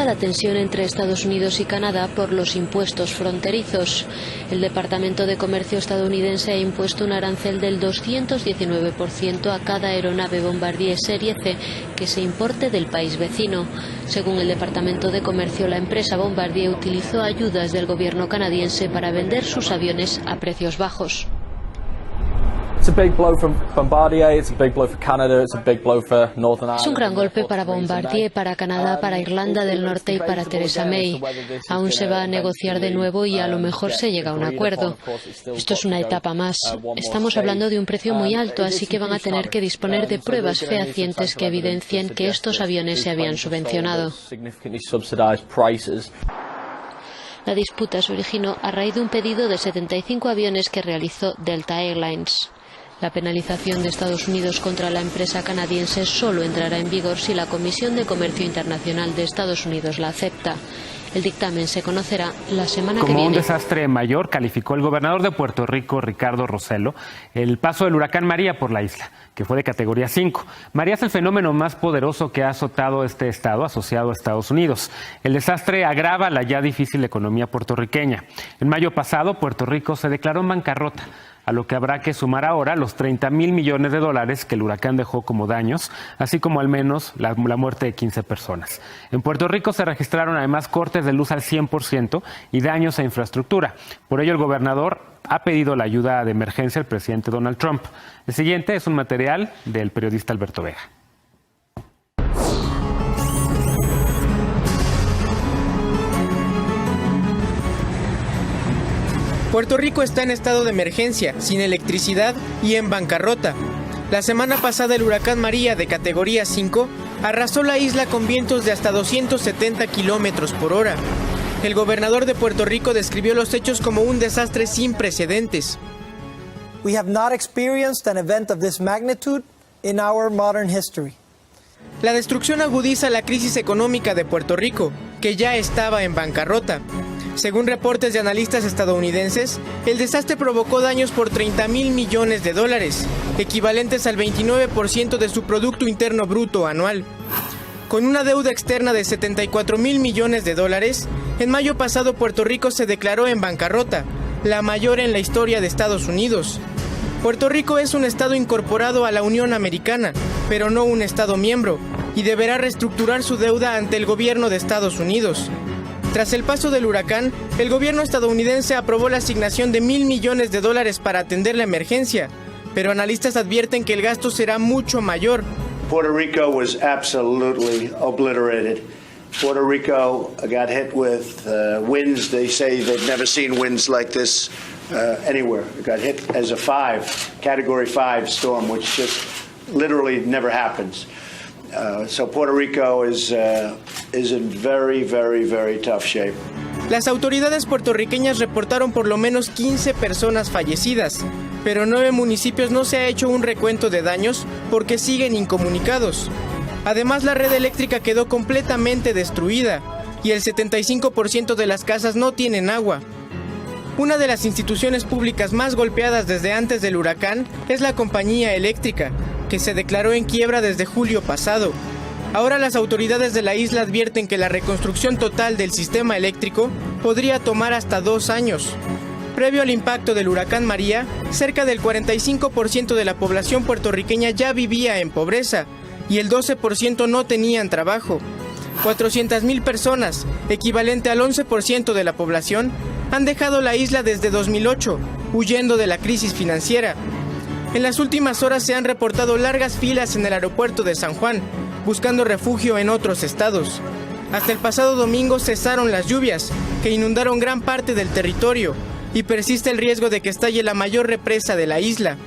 la tensión entre Estados Unidos y Canadá por los impuestos fronterizos. El Departamento de Comercio estadounidense ha impuesto un arancel del 219% a cada aeronave Bombardier Serie C que se importe del país vecino. Según el Departamento de Comercio, la empresa Bombardier utilizó ayudas del gobierno canadiense para vender sus aviones a precios bajos. Es un gran golpe para Bombardier, para Canadá, para Irlanda del Norte y para Theresa May. Aún se va a negociar de nuevo y a lo mejor se llega a un acuerdo. Esto es una etapa más. Estamos hablando de un precio muy alto, así que van a tener que disponer de pruebas fehacientes que evidencien que estos aviones se habían subvencionado. La disputa se originó a raíz de un pedido de 75 aviones que realizó Delta Airlines. La penalización de Estados Unidos contra la empresa canadiense solo entrará en vigor si la Comisión de Comercio Internacional de Estados Unidos la acepta. El dictamen se conocerá la semana que viene. Como un desastre mayor, calificó el gobernador de Puerto Rico, Ricardo Rosselló, el paso del huracán María por la isla, que fue de categoría 5. María es el fenómeno más poderoso que ha azotado este estado asociado a Estados Unidos. El desastre agrava la ya difícil economía puertorriqueña. En mayo pasado, Puerto Rico se declaró en bancarrota, a lo que habrá que sumar ahora los 30,000 millones de dólares que el huracán dejó como daños, así como al menos la muerte de 15 personas. En Puerto Rico se registraron además cortes de luz al 100% y daños a infraestructura. Por ello, el gobernador ha pedido la ayuda de emergencia al presidente Donald Trump. El siguiente es un material del periodista Alberto Vega. Puerto Rico está en estado de emergencia, sin electricidad y en bancarrota. La semana pasada el huracán María, de categoría 5, arrasó la isla con vientos de hasta 270 kilómetros por hora. El gobernador de Puerto Rico describió los hechos como un desastre sin precedentes. We have not experienced an event of this magnitude in our modern history. La destrucción agudiza la crisis económica de Puerto Rico, que ya estaba en bancarrota. Según reportes de analistas estadounidenses, el desastre provocó daños por 30,000 millones de dólares, equivalentes al 29% de su Producto Interno Bruto anual. Con una deuda externa de 74,000 millones de dólares, en mayo pasado Puerto Rico se declaró en bancarrota, la mayor en la historia de Estados Unidos. Puerto Rico es un estado incorporado a la Unión Americana, pero no un estado miembro, y deberá reestructurar su deuda ante el gobierno de Estados Unidos. Tras el paso del huracán, el gobierno estadounidense aprobó la asignación de $1,000 millones para atender la emergencia, pero analistas advierten que el gasto será mucho mayor. Puerto Rico was absolutely obliterated. Puerto Rico got hit with winds. They say they've never seen winds like this anywhere. It got hit as a category 5 storm, which just literally never happens. So Puerto Rico is in very, very, very tough shape. Las autoridades puertorriqueñas reportaron por lo menos 15 personas fallecidas, pero en 9 municipios no se ha hecho un recuento de daños porque siguen incomunicados. Además, la red eléctrica quedó completamente destruida y el 75% de las casas no tienen agua. Una de las instituciones públicas más golpeadas desde antes del huracán es la compañía eléctrica, que se declaró en quiebra desde julio pasado. Ahora las autoridades de la isla advierten que la reconstrucción total del sistema eléctrico podría tomar hasta 2 años. Previo al impacto del huracán María, cerca del 45% de la población puertorriqueña ya vivía en pobreza y el 12% no tenían trabajo. 400,000 personas, equivalente al 11% de la población, han dejado la isla desde 2008, huyendo de la crisis financiera. En las últimas horas se han reportado largas filas en el aeropuerto de San Juan, buscando refugio en otros estados. Hasta el pasado domingo cesaron las lluvias, que inundaron gran parte del territorio, y persiste el riesgo de que estalle la mayor represa de la isla.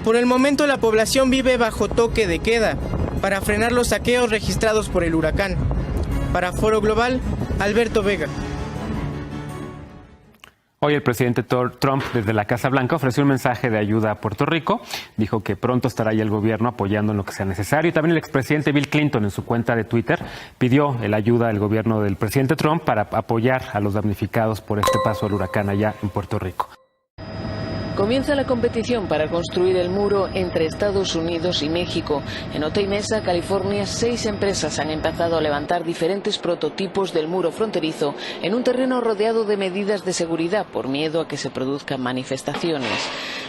Por el momento la población vive bajo toque de queda, para frenar los saqueos registrados por el huracán. Para Foro Global, Alberto Vega. Hoy el presidente Trump, desde la Casa Blanca, ofreció un mensaje de ayuda a Puerto Rico. Dijo que pronto estará ahí el gobierno apoyando en lo que sea necesario. Y también el expresidente Bill Clinton, en su cuenta de Twitter, pidió la ayuda del gobierno del presidente Trump para apoyar a los damnificados por este paso del huracán allá en Puerto Rico. Comienza la competición para construir el muro entre Estados Unidos y México. En Otay Mesa, California, 6 empresas han empezado a levantar diferentes prototipos del muro fronterizo en un terreno rodeado de medidas de seguridad por miedo a que se produzcan manifestaciones.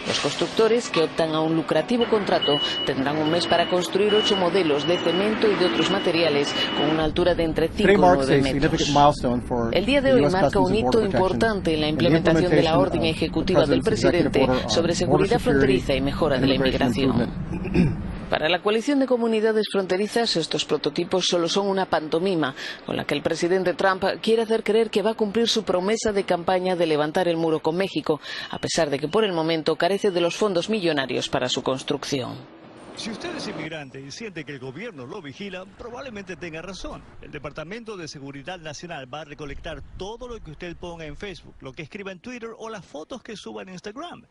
Los constructores, que optan a un lucrativo contrato, tendrán un mes para construir 8 modelos de cemento y de otros materiales con una altura de entre 5 y 9 metros. El día de hoy marca un hito importante en la implementación de la orden ejecutiva del presidente sobre seguridad fronteriza y mejora de la inmigración. Para la coalición de comunidades fronterizas, estos prototipos solo son una pantomima con la que el presidente Trump quiere hacer creer que va a cumplir su promesa de campaña de levantar el muro con México, a pesar de que por el momento carece de los fondos millonarios para su construcción. Si usted es inmigrante y siente que el gobierno lo vigila, probablemente tenga razón. El Departamento de Seguridad Nacional va a recolectar todo lo que usted ponga en Facebook, lo que escriba en Twitter o las fotos que suba en Instagram.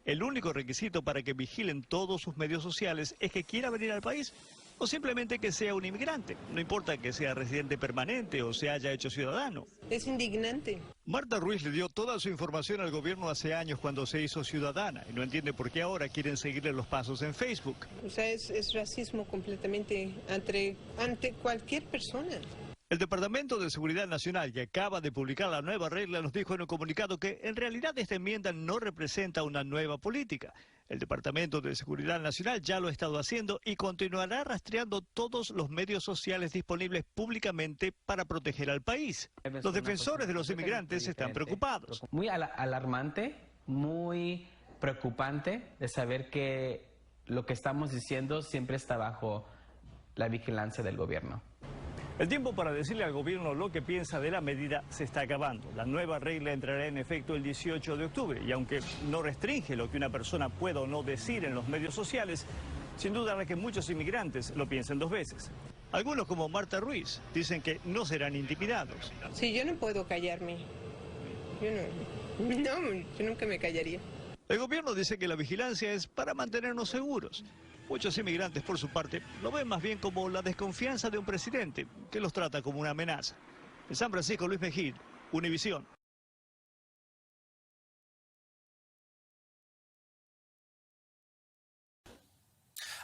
El único requisito para que vigilen todos sus medios sociales es que quiera venir al país o simplemente que sea un inmigrante. No importa que sea residente permanente o se haya hecho ciudadano. Es indignante. Marta Ruiz le dio toda su información al gobierno hace años cuando se hizo ciudadana y no entiende por qué ahora quieren seguirle los pasos en Facebook. O sea, es racismo completamente ante cualquier persona. El Departamento de Seguridad Nacional, que acaba de publicar la nueva regla, nos dijo en un comunicado que en realidad esta enmienda no representa una nueva política. El Departamento de Seguridad Nacional ya lo ha estado haciendo y continuará rastreando todos los medios sociales disponibles públicamente para proteger al país. Los defensores de los inmigrantes están preocupados. Muy alarmante, muy preocupante de saber que lo que estamos diciendo siempre está bajo la vigilancia del gobierno. El tiempo para decirle al gobierno lo que piensa de la medida se está acabando. La nueva regla entrará en efecto el 18 de octubre y aunque no restringe lo que una persona pueda o no decir en los medios sociales, sin duda hará que muchos inmigrantes lo piensen 2 veces. Algunos, como Marta Ruiz, dicen que no serán intimidados. Sí, yo no puedo callarme. Yo nunca me callaría. El gobierno dice que la vigilancia es para mantenernos seguros. Muchos inmigrantes, por su parte, lo ven más bien como la desconfianza de un presidente que los trata como una amenaza. En San Francisco, Luis Mejía, Univisión.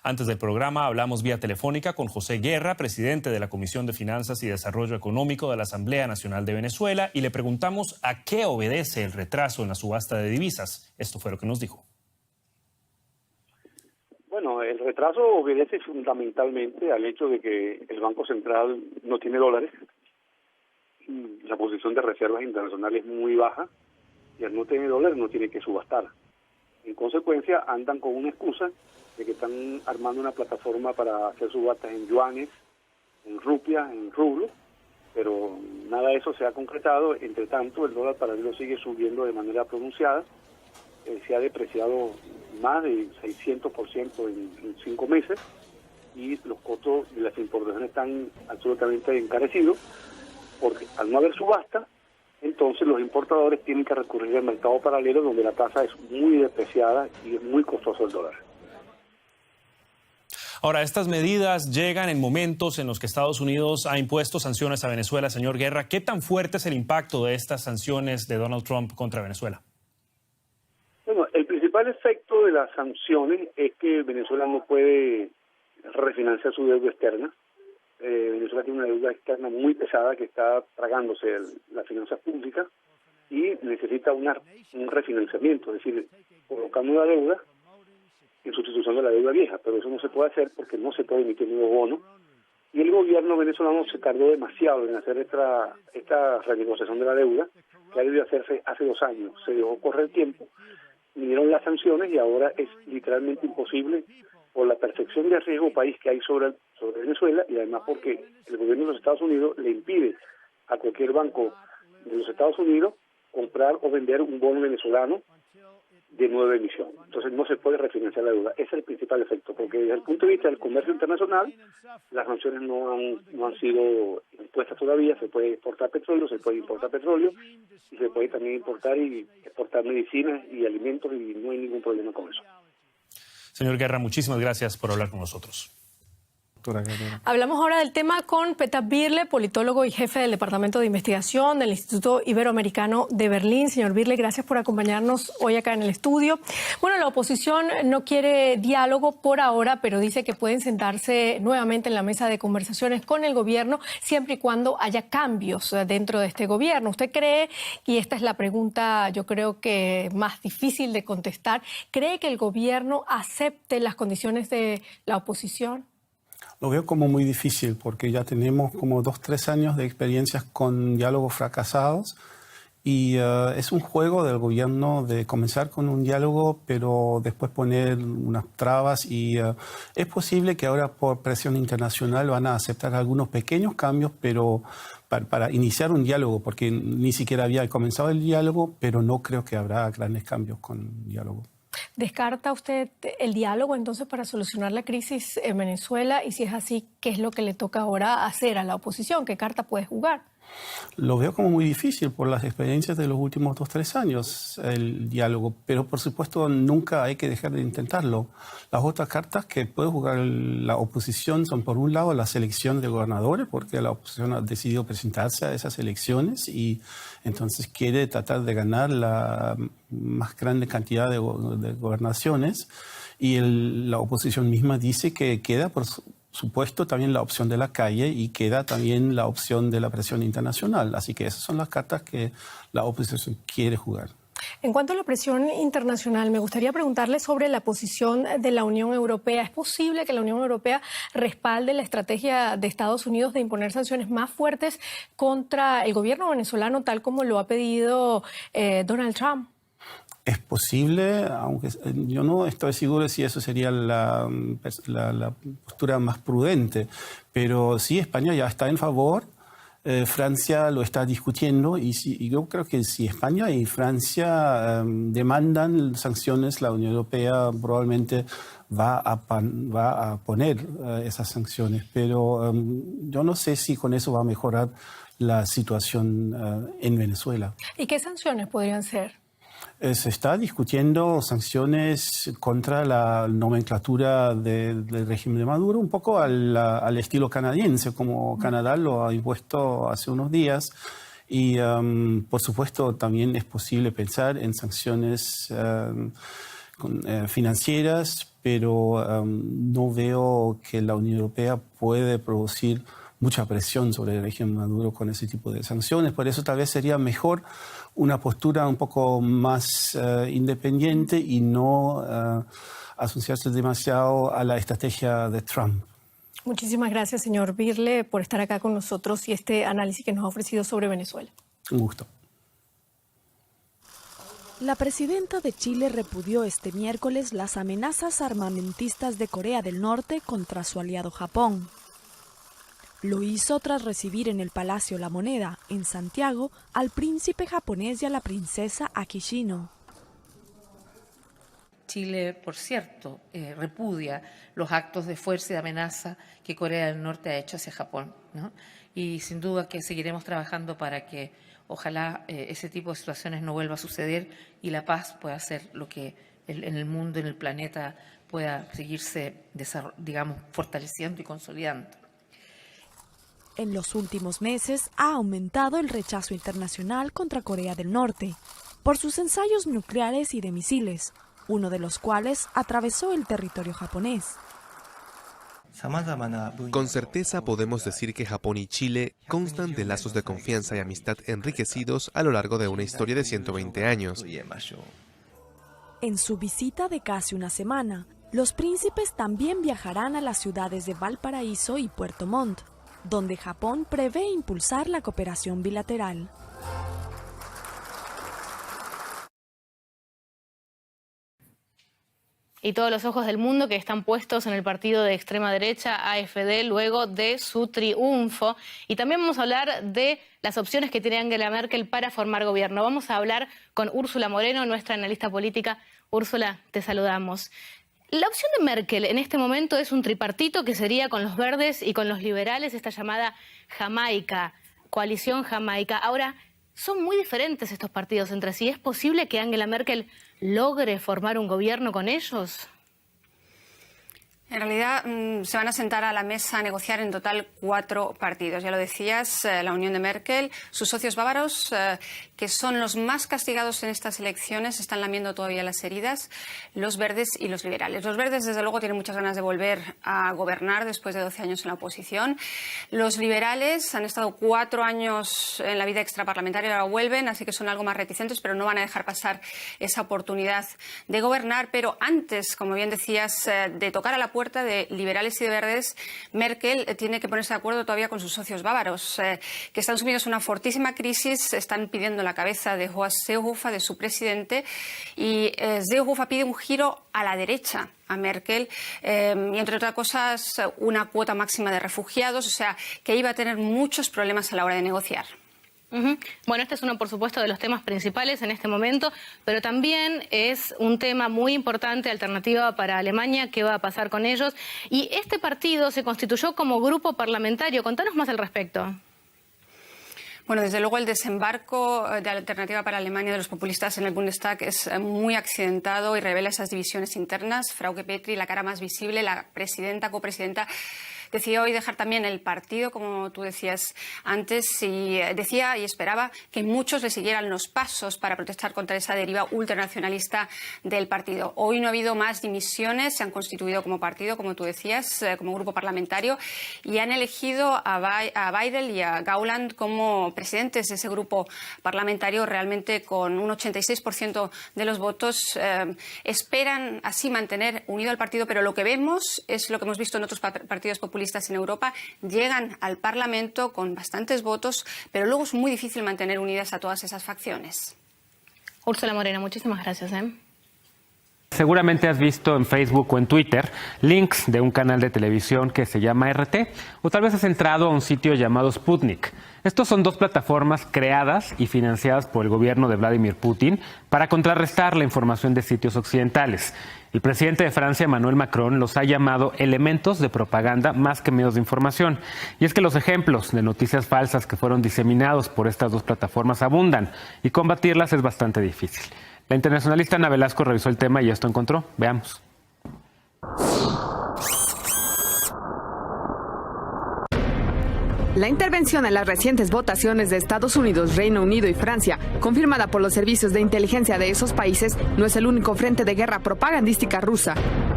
Antes del programa hablamos vía telefónica con José Guerra, presidente de la Comisión de Finanzas y Desarrollo Económico de la Asamblea Nacional de Venezuela, y le preguntamos a qué obedece el retraso en la subasta de divisas. Esto fue lo que nos dijo. Bueno, el retraso obedece fundamentalmente al hecho de que el Banco Central no tiene dólares, la posición de reservas internacionales es muy baja y al no tener dólares no tiene que subastar. En consecuencia andan con una excusa de que están armando una plataforma para hacer subastas en yuanes, en rupias, en rublos, pero nada de eso se ha concretado. Entre tanto, el dólar paralelo sigue subiendo de manera pronunciada, se ha depreciado más de 600% en 5 meses y los costos de las importaciones están absolutamente encarecidos porque al no haber subasta, entonces los importadores tienen que recurrir al mercado paralelo donde la tasa es muy depreciada y es muy costoso el dólar. Ahora, estas medidas llegan en momentos en los que Estados Unidos ha impuesto sanciones a Venezuela. Señor Guerra, ¿qué tan fuerte es el impacto de estas sanciones de Donald Trump contra Venezuela? Bueno, el principal efecto de las sanciones es que Venezuela no puede refinanciar su deuda externa. Venezuela tiene una deuda externa muy pesada que está tragándose las finanzas públicas y necesita un refinanciamiento, es decir, colocar nueva deuda en sustitución de la deuda vieja, pero eso no se puede hacer porque no se puede emitir nuevo bono y el gobierno venezolano se tardó demasiado en hacer esta renegociación de la deuda que ha debido hacerse hace 2 años. Se dejó correr el tiempo, vinieron las sanciones y ahora es literalmente imposible por la percepción de riesgo país que hay sobre Venezuela y además porque el gobierno de los Estados Unidos le impide a cualquier banco de los Estados Unidos comprar o vender un bono venezolano de nueva emisión. Entonces no se puede refinanciar la deuda. Ese es el principal efecto, porque desde el punto de vista del comercio internacional, las sanciones no han sido impuestas todavía. Se puede exportar petróleo, se puede importar petróleo y se puede también importar y exportar medicinas y alimentos y no hay ningún problema con eso. Señor Guerra, muchísimas gracias por hablar con nosotros. doctora Guerrero. Hablamos ahora del tema con Petar Birle, politólogo y jefe del Departamento de Investigación del Instituto Iberoamericano de Berlín. Señor Birle, gracias por acompañarnos hoy acá en el estudio. Bueno, la oposición no quiere diálogo por ahora, pero dice que pueden sentarse nuevamente en la mesa de conversaciones con el gobierno siempre y cuando haya cambios dentro de este gobierno. ¿Usted cree, y esta es la pregunta yo creo que más difícil de contestar, cree que el gobierno acepte las condiciones de la oposición? Lo veo como muy difícil porque ya tenemos como 2-3 años de experiencias con diálogos fracasados y es un juego del gobierno de comenzar con un diálogo pero después poner unas trabas y es posible que ahora por presión internacional van a aceptar algunos pequeños cambios pero para iniciar un diálogo porque ni siquiera había comenzado el diálogo, pero no creo que habrá grandes cambios con diálogo. ¿Descarta usted el diálogo entonces para solucionar la crisis en Venezuela? Y si es así, ¿qué es lo que le toca ahora hacer a la oposición? ¿Qué carta puede jugar? Lo veo como muy difícil por las experiencias de los últimos 2-3 años, el diálogo, pero por supuesto nunca hay que dejar de intentarlo. Las otras cartas que puede jugar la oposición son por un lado las elecciones de gobernadores, porque la oposición ha decidido presentarse a esas elecciones y entonces quiere tratar de ganar la más grande cantidad de gobernaciones y la oposición misma dice que queda por supuesto también la opción de la calle y queda también la opción de la presión internacional. Así que esas son las cartas que la oposición quiere jugar. En cuanto a la presión internacional, me gustaría preguntarle sobre la posición de la Unión Europea. ¿Es posible que la Unión Europea respalde la estrategia de Estados Unidos de imponer sanciones más fuertes contra el gobierno venezolano, tal como lo ha pedido Donald Trump? Es posible, aunque yo no estoy seguro si eso sería la postura más prudente, pero sí, España ya está en favor, Francia lo está discutiendo y yo creo que si España y Francia demandan sanciones, la Unión Europea probablemente va a poner esas sanciones, pero yo no sé si con eso va a mejorar la situación en Venezuela. ¿Y qué sanciones podrían ser? Se está discutiendo sanciones contra la nomenclatura del régimen de Maduro, un poco al estilo canadiense, como Canadá lo ha impuesto hace unos días. Y, por supuesto, también es posible pensar en sanciones financieras, pero no veo que la Unión Europea puede producir mucha presión sobre el régimen Maduro con ese tipo de sanciones. Por eso tal vez sería mejor una postura un poco más independiente y no asociarse demasiado a la estrategia de Trump. Muchísimas gracias, señor Birle, por estar acá con nosotros y este análisis que nos ha ofrecido sobre Venezuela. Un gusto. La presidenta de Chile repudió este miércoles las amenazas armamentistas de Corea del Norte contra su aliado Japón. Lo hizo tras recibir en el Palacio La Moneda, en Santiago, al príncipe japonés y a la princesa Akishino. Chile, por cierto, repudia los actos de fuerza y de amenaza que Corea del Norte ha hecho hacia Japón, ¿no? Y sin duda que seguiremos trabajando para que ojalá ese tipo de situaciones no vuelva a suceder y la paz pueda ser lo que en el mundo, en el planeta, pueda seguirse, digamos, fortaleciendo y consolidando. En los últimos meses ha aumentado el rechazo internacional contra Corea del Norte por sus ensayos nucleares y de misiles, uno de los cuales atravesó el territorio japonés. Con certeza podemos decir que Japón y Chile constan de lazos de confianza y amistad enriquecidos a lo largo de una historia de 120 años. En su visita de casi una semana, los príncipes también viajarán a las ciudades de Valparaíso y Puerto Montt, donde Japón prevé impulsar la cooperación bilateral. Y todos los ojos del mundo que están puestos en el partido de extrema derecha, AfD, luego de su triunfo. Y también vamos a hablar de las opciones que tiene Angela Merkel para formar gobierno. Vamos a hablar con Úrsula Moreno, nuestra analista política. Úrsula, te saludamos. La opción de Merkel en este momento es un tripartito que sería con los verdes y con los liberales, esta llamada Jamaica, coalición Jamaica. Ahora, son muy diferentes estos partidos entre sí. ¿Es posible que Angela Merkel logre formar un gobierno con ellos? En realidad se van a sentar a la mesa a negociar en total 4 partidos. Ya lo decías, la Unión de Merkel, sus socios bávaros, que son los más castigados en estas elecciones, están lamiendo todavía las heridas, los verdes y los liberales. Los verdes, desde luego, tienen muchas ganas de volver a gobernar después de 12 años en la oposición. Los liberales han estado 4 años en la vida extraparlamentaria y ahora vuelven, así que son algo más reticentes, pero no van a dejar pasar esa oportunidad de gobernar. Pero antes, como bien decías, de tocar a la puerta de liberales y de verdes, Merkel tiene que ponerse de acuerdo todavía con sus socios bávaros, que están sumidos en una fortísima crisis, están pidiendo la cabeza de Horst Seehofer, de su presidente, y Seehofer pide un giro a la derecha a Merkel y, entre otras cosas, una cuota máxima de refugiados, o sea, que iba a tener muchos problemas a la hora de negociar. Bueno, este es uno, por supuesto, de los temas principales en este momento, pero también es un tema muy importante, Alternativa para Alemania, qué va a pasar con ellos. Y este partido se constituyó como grupo parlamentario. Contanos más al respecto. Bueno, desde luego el desembarco de Alternativa para Alemania de los populistas en el Bundestag es muy accidentado y revela esas divisiones internas. Frauke Petry, la cara más visible, la presidenta, copresidenta, decidió hoy dejar también el partido, como tú decías antes, y decía y esperaba que muchos le siguieran los pasos para protestar contra esa deriva ultranacionalista del partido. Hoy no ha habido más dimisiones, se han constituido como partido, como tú decías, como grupo parlamentario, y han elegido a Weidel y a Gauland como presidentes de ese grupo parlamentario, realmente con un 86% de los votos. Esperan así mantener unido al partido, pero lo que vemos es lo que hemos visto en otros partidos populistas en Europa, llegan al Parlamento con bastantes votos, pero luego es muy difícil mantener unidas a todas esas facciones. Úrsula Moreno, muchísimas gracias. Seguramente has visto en Facebook o en Twitter links de un canal de televisión que se llama RT, o tal vez has entrado a un sitio llamado Sputnik. Estos son 2 plataformas creadas y financiadas por el gobierno de Vladimir Putin para contrarrestar la información de sitios occidentales. El presidente de Francia, Emmanuel Macron, los ha llamado elementos de propaganda más que medios de información. Y es que los ejemplos de noticias falsas que fueron diseminados por estas 2 plataformas abundan y combatirlas es bastante difícil. La internacionalista Ana Velasco revisó el tema y esto encontró. Veamos. La intervención en las recientes votaciones de Estados Unidos, Reino Unido y Francia, confirmada por los servicios de inteligencia de esos países, no es el único frente de guerra propagandística rusa.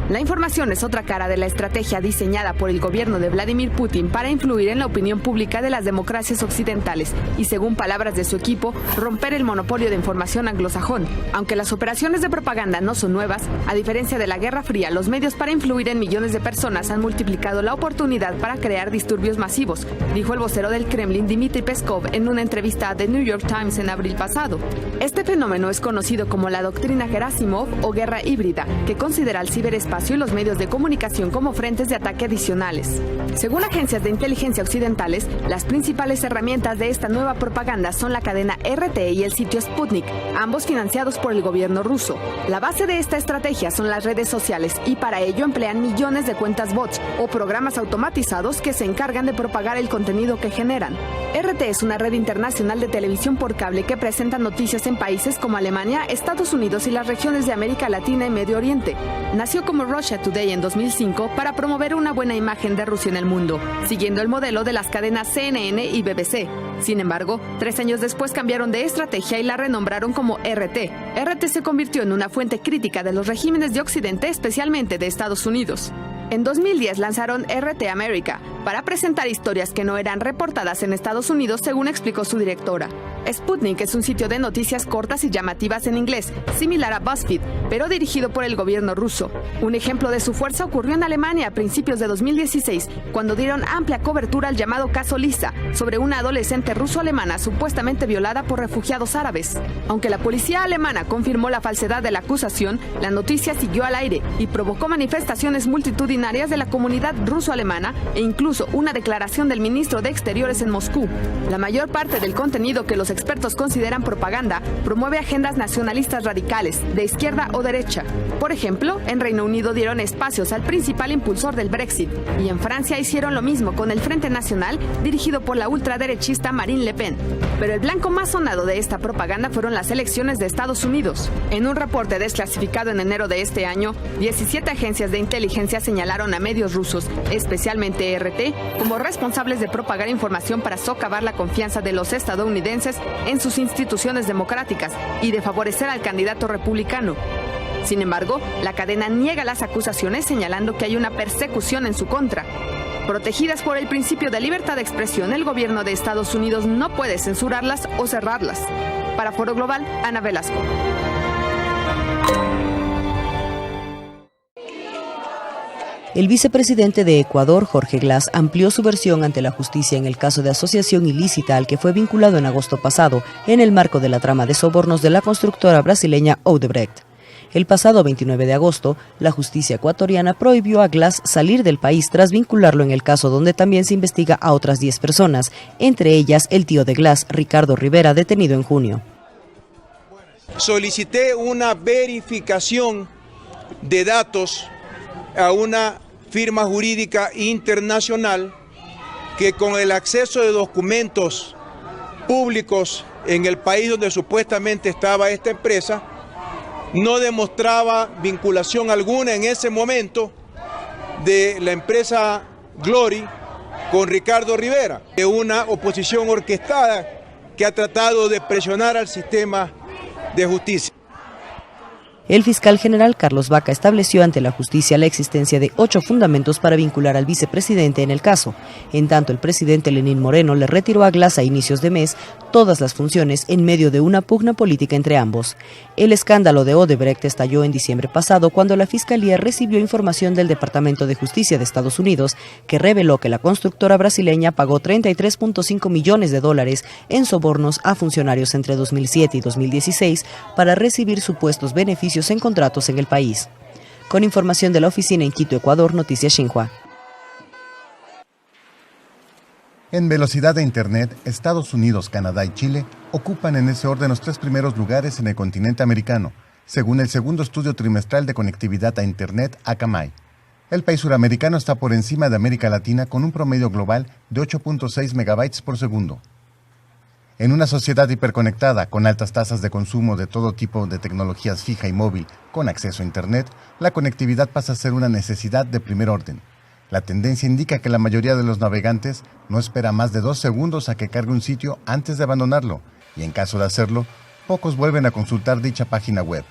La información es otra cara de la estrategia diseñada por el gobierno de Vladimir Putin para influir en la opinión pública de las democracias occidentales y, según palabras de su equipo, romper el monopolio de información anglosajón. Aunque las operaciones de propaganda no son nuevas, a diferencia de la Guerra Fría, los medios para influir en millones de personas han multiplicado la oportunidad para crear disturbios masivos, dijo el vocero del Kremlin, Dmitry Peskov, en una entrevista a The New York Times en abril pasado. Este fenómeno es conocido como la doctrina Gerasimov o guerra híbrida, que considera el ciberespacio y los medios de comunicación como frentes de ataque adicionales. Según agencias de inteligencia occidentales, las principales herramientas de esta nueva propaganda son la cadena RT y el sitio Sputnik, ambos financiados por el gobierno ruso. La base de esta estrategia son las redes sociales y para ello emplean millones de cuentas bots o programas automatizados que se encargan de propagar el contenido que generan. RT es una red internacional de televisión por cable que presenta noticias en países como Alemania, Estados Unidos y las regiones de América Latina y Medio Oriente. Nació como Russia Today en 2005 para promover una buena imagen de Rusia en el mundo, siguiendo el modelo de las cadenas CNN y BBC. Sin embargo, 3 años después cambiaron de estrategia y la renombraron como RT. RT se convirtió en una fuente crítica de los regímenes de Occidente, especialmente de Estados Unidos. En 2010 lanzaron RT America para presentar historias que no eran reportadas en Estados Unidos, según explicó su directora. Sputnik es un sitio de noticias cortas y llamativas en inglés, similar a BuzzFeed, pero dirigido por el gobierno ruso. Un ejemplo de su fuerza ocurrió en Alemania a principios de 2016, cuando dieron amplia cobertura al llamado caso Lisa, sobre una adolescente ruso-alemana supuestamente violada por refugiados árabes. Aunque la policía alemana confirmó la falsedad de la acusación, la noticia siguió al aire y provocó manifestaciones multitudinarias de la comunidad ruso-alemana e incluso incluso una declaración del ministro de Exteriores en Moscú. La mayor parte del contenido que los expertos consideran propaganda promueve agendas nacionalistas radicales, de izquierda o derecha. Por ejemplo, en Reino Unido dieron espacios al principal impulsor del Brexit, y en Francia hicieron lo mismo con el Frente Nacional, dirigido por la ultraderechista Marine Le Pen. Pero el blanco más sonado de esta propaganda fueron las elecciones de Estados Unidos. En un reporte desclasificado en enero de este año, 17 agencias de inteligencia señalaron a medios rusos, especialmente RT, como responsables de propagar información para socavar la confianza de los estadounidenses en sus instituciones democráticas y de favorecer al candidato republicano. Sin embargo, la cadena niega las acusaciones, señalando que hay una persecución en su contra. Protegidas por el principio de libertad de expresión, el gobierno de Estados Unidos no puede censurarlas o cerrarlas. Para Foro Global, Ana Velasco. El vicepresidente de Ecuador, Jorge Glass, amplió su versión ante la justicia en el caso de asociación ilícita al que fue vinculado en agosto pasado en el marco de la trama de sobornos de la constructora brasileña Odebrecht. El pasado 29 de agosto, la justicia ecuatoriana prohibió a Glass salir del país tras vincularlo en el caso donde también se investiga a otras 10 personas, entre ellas el tío de Glass, Ricardo Rivera, detenido en junio. Solicité una verificación de datos a una firma jurídica internacional que con el acceso de documentos públicos en el país donde supuestamente estaba esta empresa, no demostraba vinculación alguna en ese momento de la empresa Glory con Ricardo Rivera, de una oposición orquestada que ha tratado de presionar al sistema de justicia. El fiscal general Carlos Vaca estableció ante la justicia la existencia de 8 fundamentos para vincular al vicepresidente en el caso. En tanto, el presidente Lenín Moreno le retiró a Glass a inicios de mes todas las funciones en medio de una pugna política entre ambos. El escándalo de Odebrecht estalló en diciembre pasado cuando la Fiscalía recibió información del Departamento de Justicia de Estados Unidos que reveló que la constructora brasileña pagó $33.5 millones en sobornos a funcionarios entre 2007 y 2016 para recibir supuestos beneficios en contratos en el país. Con información de la oficina en Quito, Ecuador, Noticias Xinhua. En velocidad de Internet, Estados Unidos, Canadá y Chile ocupan en ese orden los 3 primeros lugares en el continente americano, según el segundo estudio trimestral de conectividad a Internet, Akamai. El país suramericano está por encima de América Latina con un promedio global de 8.6 megabytes por segundo. En una sociedad hiperconectada, con altas tasas de consumo de todo tipo de tecnologías fija y móvil con acceso a Internet, la conectividad pasa a ser una necesidad de primer orden. La tendencia indica que la mayoría de los navegantes no espera más de 2 segundos a que cargue un sitio antes de abandonarlo, y en caso de hacerlo, pocos vuelven a consultar dicha página web.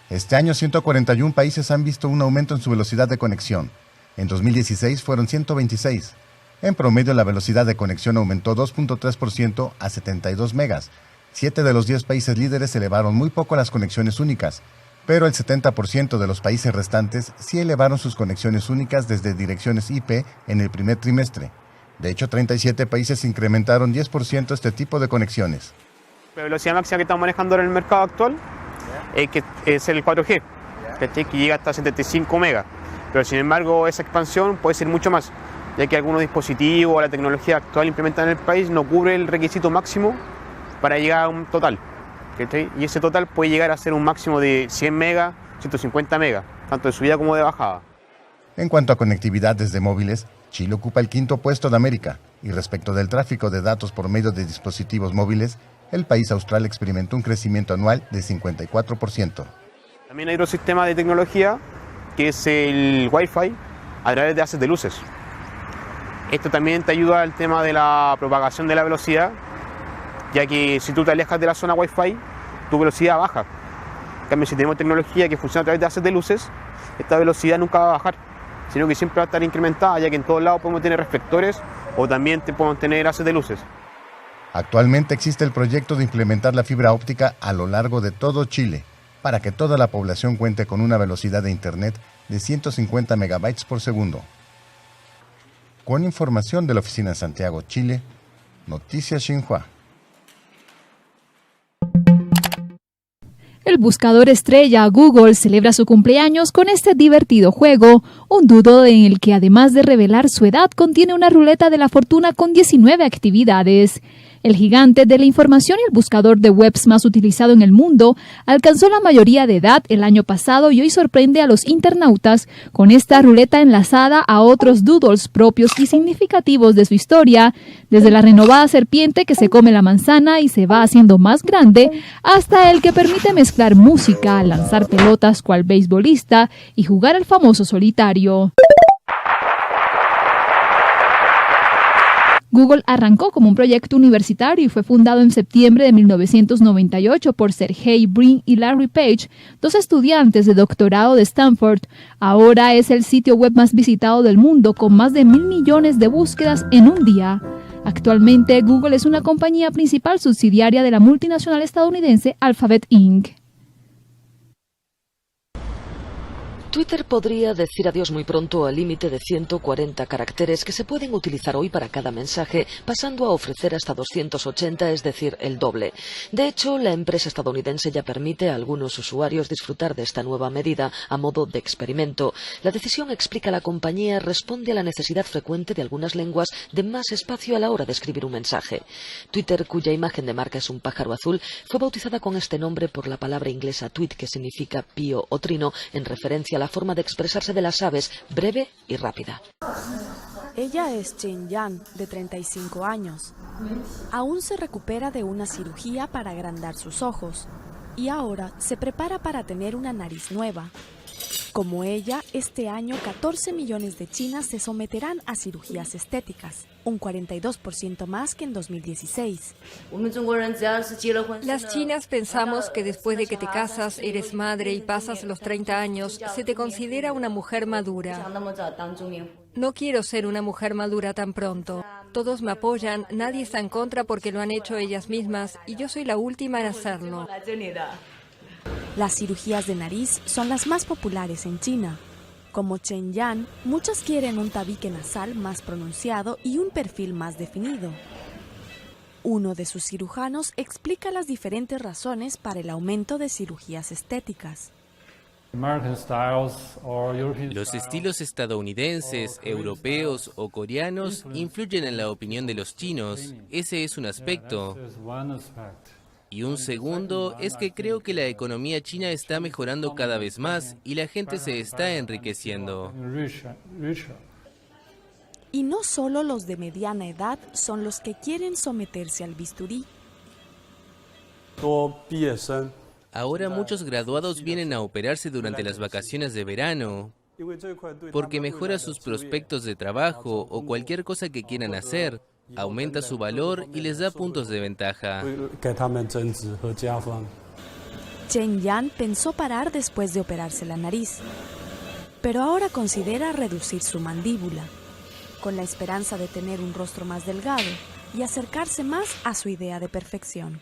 Este año, 141 países han visto un aumento en su velocidad de conexión. En 2016 fueron 126. En promedio, la velocidad de conexión aumentó 2.3% a 72 megas. 7 de los 10 países líderes elevaron muy poco las conexiones únicas, pero el 70% de los países restantes sí elevaron sus conexiones únicas desde direcciones IP en el primer trimestre. De hecho, 37 países incrementaron 10% este tipo de conexiones. La velocidad máxima que estamos manejando en el mercado actual que es el 4G, que llega hasta 75 megas. Pero sin embargo, esa expansión puede ser mucho más, ya que algunos dispositivos o la tecnología actual implementada en el país no cubre el requisito máximo para llegar a un total. Y ese total puede llegar a ser un máximo de 100 megas, 150 megas, tanto de subida como de bajada. En cuanto a conectividad desde móviles, Chile ocupa el 5º puesto de América, y respecto del tráfico de datos por medio de dispositivos móviles, el país austral experimentó un crecimiento anual de 54%. También hay otro sistema de tecnología, que es el Wi-Fi, a través de haces de luces. Esto también te ayuda al tema de la propagación de la velocidad, ya que si tú te alejas de la zona Wi-Fi, tu velocidad baja. En cambio, si tenemos tecnología que funciona a través de haces de luces, esta velocidad nunca va a bajar, sino que siempre va a estar incrementada, ya que en todos lados podemos tener reflectores o también podemos tener haces de luces. Actualmente existe el proyecto de implementar la fibra óptica a lo largo de todo Chile, para que toda la población cuente con una velocidad de Internet de 150 megabytes por segundo. Con información de la oficina en Santiago, Chile, Noticias Xinhua. El buscador estrella Google celebra su cumpleaños con este divertido juego, un doodle en el que además de revelar su edad contiene una ruleta de la fortuna con 19 actividades. El gigante de la información y el buscador de webs más utilizado en el mundo alcanzó la mayoría de edad el año pasado y hoy sorprende a los internautas con esta ruleta enlazada a otros doodles propios y significativos de su historia, desde la renovada serpiente que se come la manzana y se va haciendo más grande, hasta el que permite mezclar música, lanzar pelotas cual beisbolista y jugar al famoso solitario. Google arrancó como un proyecto universitario y fue fundado en septiembre de 1998 por Sergey Brin y Larry Page, dos estudiantes de doctorado de Stanford. Ahora es el sitio web más visitado del mundo, con más de 1.000 millones de búsquedas en un día. Actualmente, Google es una compañía principal subsidiaria de la multinacional estadounidense Alphabet Inc. Twitter podría decir adiós muy pronto al límite de 140 caracteres que se pueden utilizar hoy para cada mensaje, pasando a ofrecer hasta 280, es decir, el doble. De hecho, la empresa estadounidense ya permite a algunos usuarios disfrutar de esta nueva medida a modo de experimento. La decisión, explica la compañía, responde a la necesidad frecuente de algunas lenguas de más espacio a la hora de escribir un mensaje. Twitter, cuya imagen de marca es un pájaro azul, fue bautizada con este nombre por la palabra inglesa tweet, que significa pío o trino, en referencia a la forma de expresarse de las aves, breve y rápida. Ella es Chen Yan, de 35 años. Aún se recupera de una cirugía para agrandar sus ojos y ahora se prepara para tener una nariz nueva. Como ella, este año 14 millones de chinas se someterán a cirugías estéticas, un 42% más que en 2016. Las chinas pensamos que después de que te casas, eres madre y pasas los 30 años, se te considera una mujer madura. No quiero ser una mujer madura tan pronto. Todos me apoyan, nadie está en contra porque lo han hecho ellas mismas y yo soy la última en hacerlo. Las cirugías de nariz son las más populares en China. Como Chen Yan, muchas quieren un tabique nasal más pronunciado y un perfil más definido. Uno de sus cirujanos explica las diferentes razones para el aumento de cirugías estéticas. Los estilos estadounidenses, europeos o coreanos influyen en la opinión de los chinos. Ese es un aspecto. Y un segundo es que creo que la economía china está mejorando cada vez más y la gente se está enriqueciendo. Y no solo los de mediana edad son los que quieren someterse al bisturí. Ahora muchos graduados vienen a operarse durante las vacaciones de verano, porque mejora sus prospectos de trabajo o cualquier cosa que quieran hacer. Aumenta su valor y les da puntos de ventaja. Chen Yan pensó parar después de operarse la nariz, pero ahora considera reducir su mandíbula, con la esperanza de tener un rostro más delgado y acercarse más a su idea de perfección.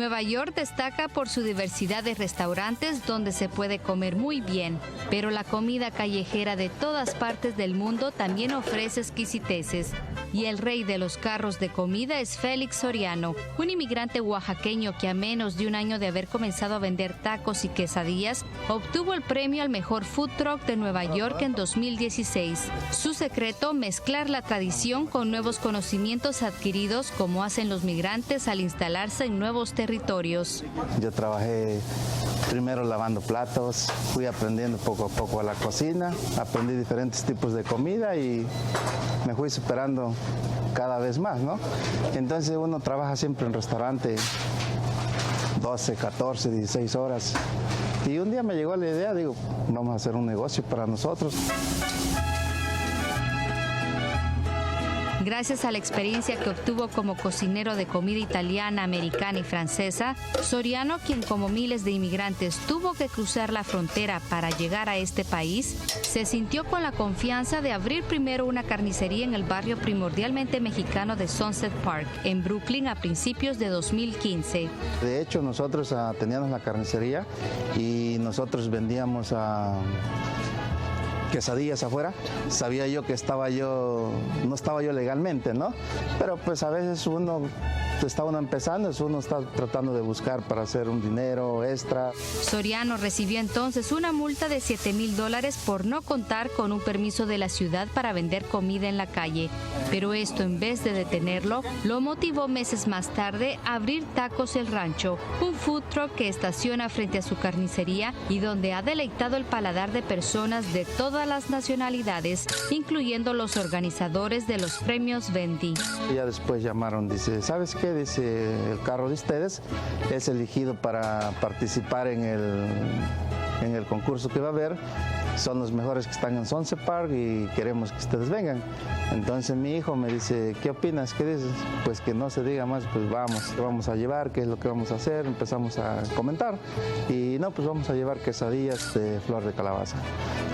Nueva York destaca por su diversidad de restaurantes donde se puede comer muy bien, pero la comida callejera de todas partes del mundo también ofrece exquisiteces. Y el rey de los carros de comida es Félix Soriano, un inmigrante oaxaqueño que a menos de un año de haber comenzado a vender tacos y quesadillas, obtuvo el premio al mejor food truck de Nueva York en 2016. Su secreto, mezclar la tradición con nuevos conocimientos adquiridos como hacen los migrantes al instalarse en nuevos territorios. Yo trabajé primero lavando platos, fui aprendiendo poco a poco a la cocina, aprendí diferentes tipos de comida y me fui superando cada vez más, ¿no? Entonces uno trabaja siempre en restaurante 12, 14, 16 horas. Y un día me llegó la idea, digo, vamos a hacer un negocio para nosotros. Gracias a la experiencia que obtuvo como cocinero de comida italiana, americana y francesa, Soriano, quien como miles de inmigrantes tuvo que cruzar la frontera para llegar a este país, se sintió con la confianza de abrir primero una carnicería en el barrio primordialmente mexicano de Sunset Park, en Brooklyn, a principios de 2015. De hecho, nosotros teníamos la carnicería y nosotros vendíamos quesadillas afuera. Sabía yo que no estaba yo legalmente, ¿no? Pero pues a veces está uno empezando, uno está tratando de buscar para hacer un dinero extra. Soriano recibió entonces una multa de $7,000 por no contar con un permiso de la ciudad para vender comida en la calle. Pero esto, en vez de detenerlo, lo motivó meses más tarde a abrir Tacos El Rancho, un food truck que estaciona frente a su carnicería y donde ha deleitado el paladar de personas de todas las nacionalidades, incluyendo los organizadores de los premios Venti. Ya después llamaron, dice, ¿sabes qué? Dice, el carro de ustedes es elegido para participar en el concurso que va a haber. Son los mejores que están en Sunset Park y queremos que ustedes vengan. Entonces mi hijo me dice, ¿qué opinas? ¿Qué dices? Pues que no se diga más, pues vamos a llevar, qué es lo que vamos a hacer. Empezamos a comentar y no, pues vamos a llevar quesadillas de flor de calabaza.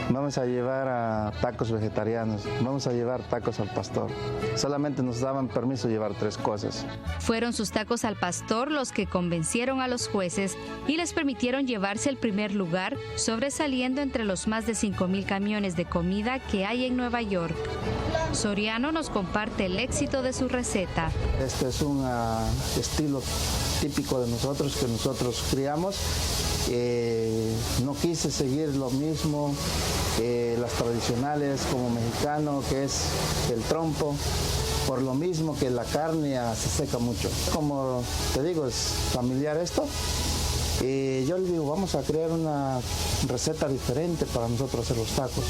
Vamos a llevar a tacos vegetarianos, vamos a llevar tacos al pastor. Solamente nos daban permiso de llevar 3 cosas. Fueron sus tacos al pastor los que convencieron a los jueces y les permitieron llevarse el primer lugar, sobresaliendo entre los más de 5,000 camiones de comida que hay en Nueva York. Soriano nos comparte el éxito de su receta. Este es un estilo típico de nosotros, que nosotros criamos. No quise seguir lo mismo, las tradicionales como mexicano, que es el trompo, por lo mismo que la carne se seca mucho. Como te digo, es familiar esto. Yo le digo, vamos a crear una receta diferente para nosotros hacer los tacos,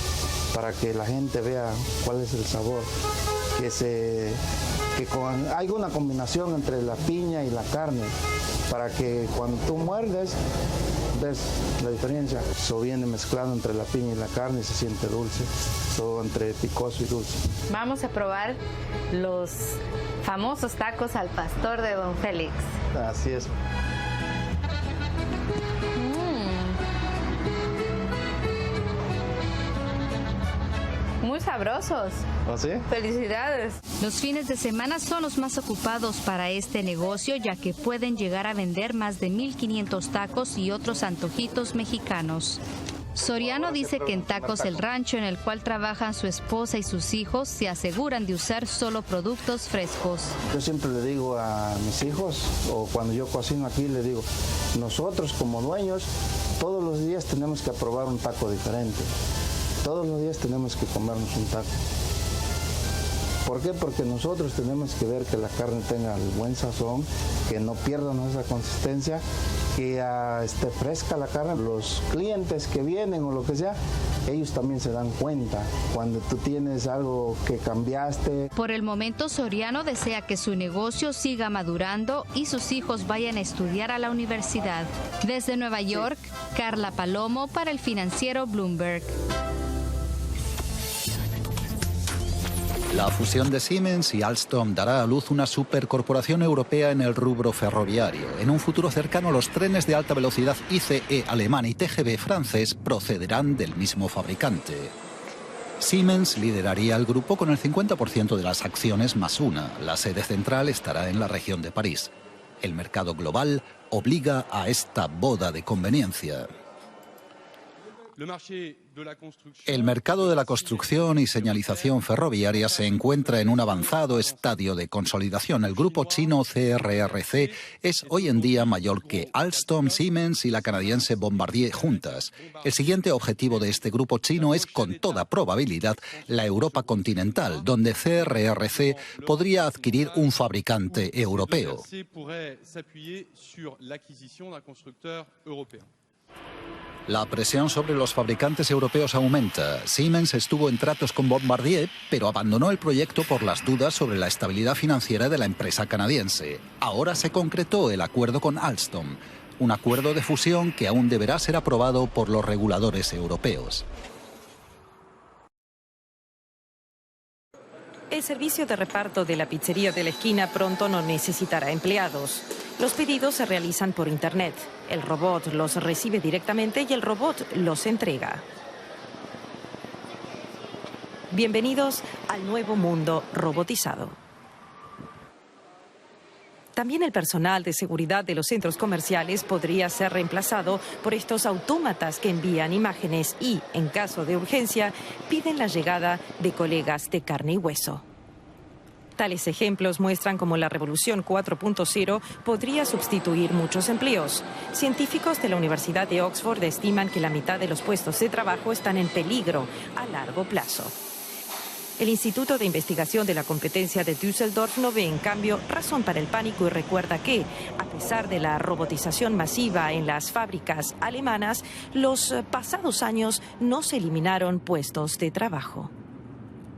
para que la gente vea cuál es el sabor, hay una combinación entre la piña y la carne, para que cuando tú muerdes, ves la diferencia. Eso viene mezclado entre la piña y la carne y se siente dulce, todo entre picoso y dulce. Vamos a probar los famosos tacos al pastor de Don Félix. Así es. Muy sabrosos. ¿Oh, sí? ¡Felicidades! Los fines de semana son los más ocupados para este negocio, ya que pueden llegar a vender más de 1,500 tacos y otros antojitos mexicanos. Soriano dice que en Tacos El Rancho, en el cual trabajan su esposa y sus hijos, se aseguran de usar solo productos frescos. Yo siempre le digo a mis hijos, o cuando yo cocino aquí, le digo, nosotros como dueños, todos los días tenemos que probar un taco diferente. Todos los días tenemos que comernos un taco. ¿Por qué? Porque nosotros tenemos que ver que la carne tenga el buen sazón, que no pierda esa consistencia, que esté fresca la carne. Los clientes que vienen o lo que sea, ellos también se dan cuenta cuando tú tienes algo que cambiaste. Por el momento, Soriano desea que su negocio siga madurando y sus hijos vayan a estudiar a la universidad. Desde Nueva York, Carla Palomo para el financiero Bloomberg. La fusión de Siemens y Alstom dará a luz una supercorporación europea en el rubro ferroviario. En un futuro cercano, los trenes de alta velocidad ICE alemán y TGV francés procederán del mismo fabricante. Siemens lideraría el grupo con el 50% de las acciones más una. La sede central estará en la región de París. El mercado global obliga a esta boda de conveniencia. El mercado de la construcción y señalización ferroviaria se encuentra en un avanzado estadio de consolidación. El grupo chino CRRC es hoy en día mayor que Alstom, Siemens y la canadiense Bombardier juntas. El siguiente objetivo de este grupo chino es, con toda probabilidad, la Europa continental, donde CRRC podría adquirir un fabricante europeo. La presión sobre los fabricantes europeos aumenta. Siemens estuvo en tratos con Bombardier, pero abandonó el proyecto por las dudas sobre la estabilidad financiera de la empresa canadiense. Ahora se concretó el acuerdo con Alstom, un acuerdo de fusión que aún deberá ser aprobado por los reguladores europeos. servicio de reparto de la pizzería de la esquina pronto no necesitará empleados. Los pedidos se realizan por Internet. El robot los recibe directamente y el robot los entrega. Bienvenidos al nuevo mundo robotizado. También el personal de seguridad de los centros comerciales podría ser reemplazado por estos autómatas que envían imágenes y, en caso de urgencia, piden la llegada de colegas de carne y hueso. Tales ejemplos muestran cómo la revolución 4.0 podría sustituir muchos empleos. Científicos de la Universidad de Oxford estiman que la mitad de los puestos de trabajo están en peligro a largo plazo. El Instituto de Investigación de la Competencia de Düsseldorf no ve, en cambio, razón para el pánico y recuerda que, a pesar de la robotización masiva en las fábricas alemanas, los pasados años no se eliminaron puestos de trabajo.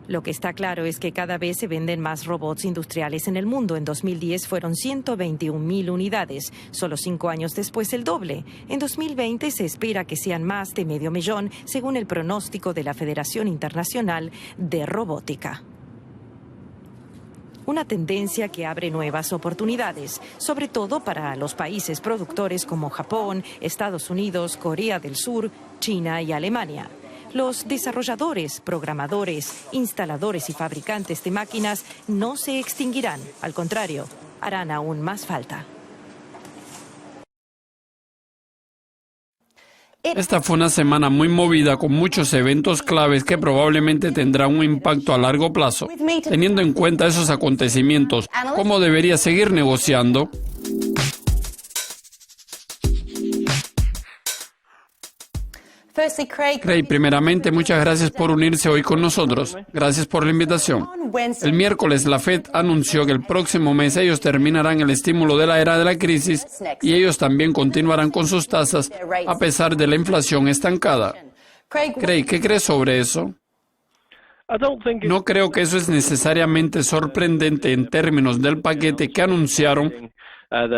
Lo que está claro es que cada vez se venden más robots industriales en el mundo. En 2010 fueron 121.000 unidades, solo 5 años después el doble. En 2020 se espera que sean más de 500.000, según el pronóstico de la Federación Internacional de Robótica. Una tendencia que abre nuevas oportunidades, sobre todo para los países productores como Japón, Estados Unidos, Corea del Sur, China y Alemania. Los desarrolladores, programadores, instaladores y fabricantes de máquinas no se extinguirán. Al contrario, harán aún más falta. Esta fue una semana muy movida con muchos eventos claves que probablemente tendrán un impacto a largo plazo. Teniendo en cuenta esos acontecimientos, ¿cómo debería seguir negociando? Craig, primeramente, muchas gracias por unirse hoy con nosotros. Gracias por la invitación. El miércoles, la Fed anunció que el próximo mes ellos terminarán el estímulo de la era de la crisis y ellos también continuarán con sus tasas a pesar de la inflación estancada. Craig, ¿qué crees sobre eso? No creo que eso es necesariamente sorprendente en términos del paquete que anunciaron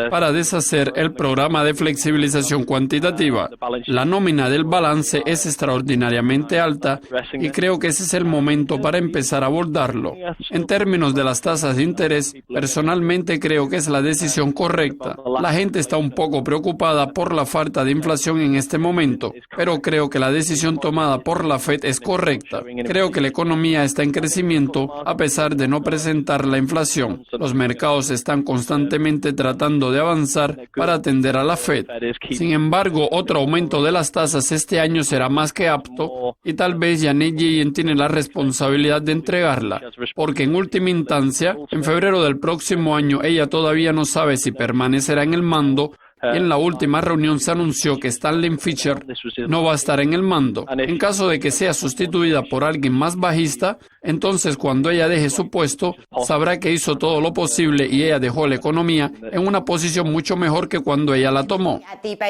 para deshacer el programa de flexibilización cuantitativa. La nómina del balance es extraordinariamente alta y creo que ese es el momento para empezar a abordarlo. En términos de las tasas de interés, personalmente creo que es la decisión correcta. La gente está un poco preocupada por la falta de inflación en este momento, pero creo que la decisión tomada por la Fed es correcta. Creo que la economía está en crecimiento a pesar de no presentar la inflación. Los mercados están constantemente tratando de avanzar para atender a la Fed. Sin embargo, otro aumento de las tasas este año será más que apto y tal vez Janet Yellen tiene la responsabilidad de entregarla, porque en última instancia, en febrero del próximo año, ella todavía no sabe si permanecerá en el mando. Y en la última reunión se anunció que Stanley Fischer no va a estar en el mando. En caso de que sea sustituida por alguien más bajista, entonces cuando ella deje su puesto, sabrá que hizo todo lo posible y ella dejó la economía en una posición mucho mejor que cuando ella la tomó.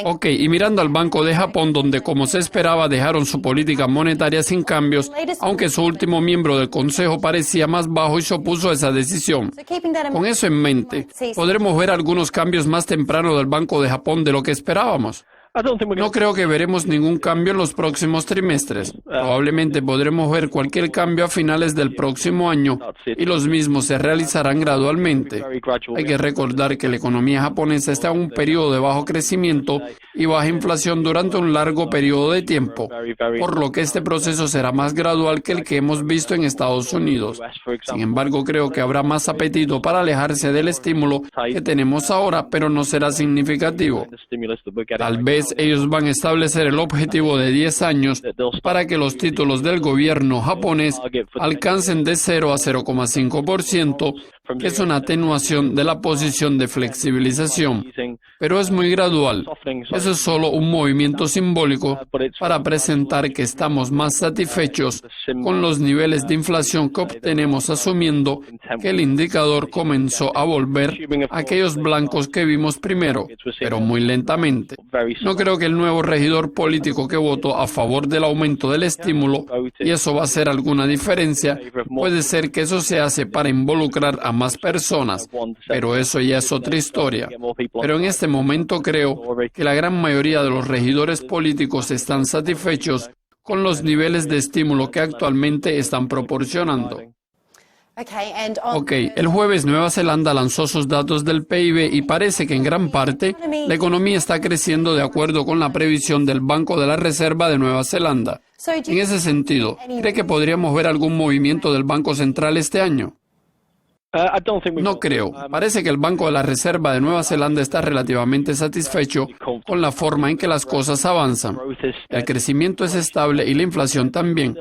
Ok, y mirando al Banco de Japón, donde como se esperaba dejaron su política monetaria sin cambios, aunque su último miembro del Consejo parecía más bajo y se opuso a esa decisión. Con eso en mente, ¿podremos ver algunos cambios más temprano del Banco de Japón de lo que esperábamos? No creo que veremos ningún cambio en los próximos trimestres. Probablemente podremos ver cualquier cambio a finales del próximo año y los mismos se realizarán gradualmente. Hay que recordar que la economía japonesa está en un periodo de bajo crecimiento y baja inflación durante un largo periodo de tiempo, por lo que este proceso será más gradual que el que hemos visto en Estados Unidos. Sin embargo, creo que habrá más apetito para alejarse del estímulo que tenemos ahora, pero no será significativo. Tal vez ellos van a establecer el objetivo de 10 años para que los títulos del gobierno japonés alcancen de 0 a 0,5%, que es una atenuación de la posición de flexibilización. Pero es muy gradual. Eso es solo un movimiento simbólico para presentar que estamos más satisfechos con los niveles de inflación que obtenemos, asumiendo que el indicador comenzó a volver a aquellos blancos que vimos primero, pero muy lentamente. No creo que el nuevo regidor político que votó a favor del aumento del estímulo, y eso va a hacer alguna diferencia, puede ser que eso se hace para involucrar a más personas, pero eso ya es otra historia. Pero en este momento creo que la gran mayoría de los regidores políticos están satisfechos con los niveles de estímulo que actualmente están proporcionando. Ok, el jueves Nueva Zelanda lanzó sus datos del PIB y parece que en gran parte la economía está creciendo de acuerdo con la previsión del Banco de la Reserva de Nueva Zelanda. En ese sentido, ¿cree que podríamos ver algún movimiento del Banco Central este año? No creo. Parece que el Banco de la Reserva de Nueva Zelanda está relativamente satisfecho con la forma en que las cosas avanzan. El crecimiento es estable y la inflación también,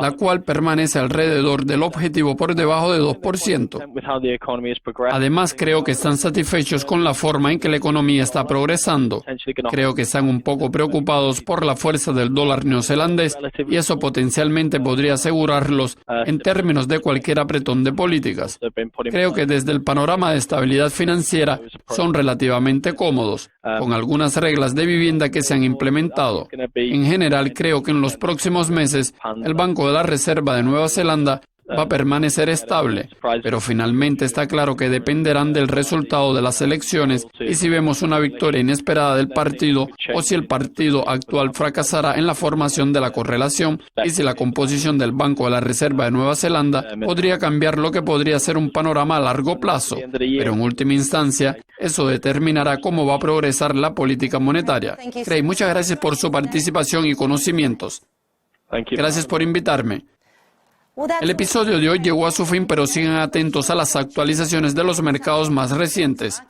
la cual permanece alrededor del objetivo por debajo de 2%. Además, creo que están satisfechos con la forma en que la economía está progresando. Creo que están un poco preocupados por la fuerza del dólar neozelandés y eso potencialmente podría asegurarlos en términos de cualquier apretón de políticas. Creo que desde el panorama de estabilidad financiera son relativamente cómodos, con algunas reglas de vivienda que se han implementado. En general, creo que en los próximos meses el Banco de la Reserva de Nueva Zelanda va a permanecer estable, pero finalmente está claro que dependerán del resultado de las elecciones y si vemos una victoria inesperada del partido o si el partido actual fracasará en la formación de la correlación y si la composición del Banco de la Reserva de Nueva Zelanda podría cambiar lo que podría ser un panorama a largo plazo, pero en última instancia eso determinará cómo va a progresar la política monetaria. Craig, muchas gracias por su participación y conocimientos. Gracias por invitarme. El episodio de hoy llegó a su fin, pero sigan atentos a las actualizaciones de los mercados más recientes.